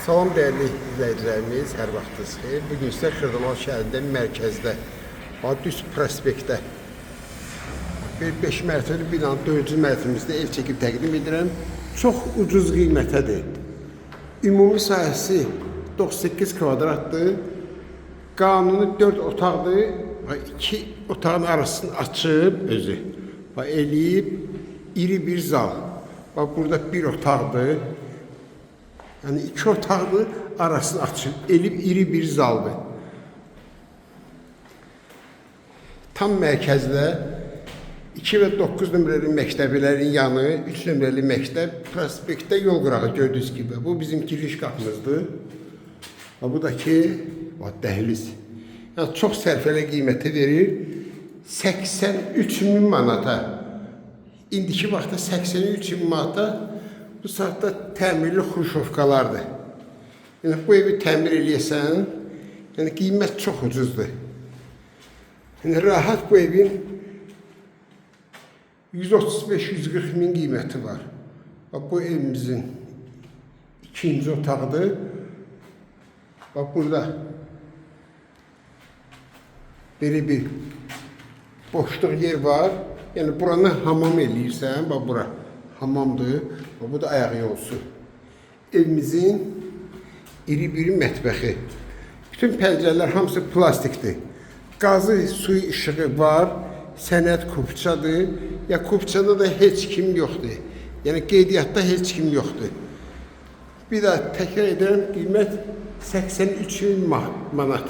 Salam değerli izləyicilərimiz, hər vaxtınız xeyir. Bugün sizə Xırdamal şəhərində mərkəzdə, Düz prospektdə bir 5 mərtəbəli binanın 4-cü mərtəbəmizdə ev çəkib təqdim edirəm. Çox ucuz qiymətədir. Ümumi sahəsi 98 kvadratdır. Qanuni 4 otaqdır. 2 otağın arasını açıb özü. Eləyib iri bir zal. Burada bir otaqdır. Yani iki otaqdır, arasını açıb, elib iri bir zaldır. Tam mərkəzdə 2 və 9 nömrəli məktəblərin yanı, 3 nömrəli məktəb, prospektdə yol qırağı gördüyünüz gibi. Bu bizim giriş qapımızdır. Bu da ki, dəhliz. Yəni, çox sərfəli qiyməti verir. 83.000 manata. İndiki vaxtda 83.000 manata bu saatda təmirli xruşovkalardır. Yəni, bu evi təmir eləyəsən, yəni qiymət çox ucuzdur. Yəni, rahat bu evin 135-140 min qiyməti var. Bu evimizin ikinci otağıdır. Burada belə bir boşluq yer var. Yəni, buranı hamam eləyirsən, bura hamamdır. Bu da ayağı yolsu. Evimizin iri bir mətbəxi. Bütün pəncərələr hamısı plastikdir. Qazı, suyu, işığı var. Sənəd kupçadır. Ya kupçada da heç kim yoxdur. Yəni qeydiyyatda heç kim yoxdur. Bir daha təkrar edirəm, qiymət 83.000 manat.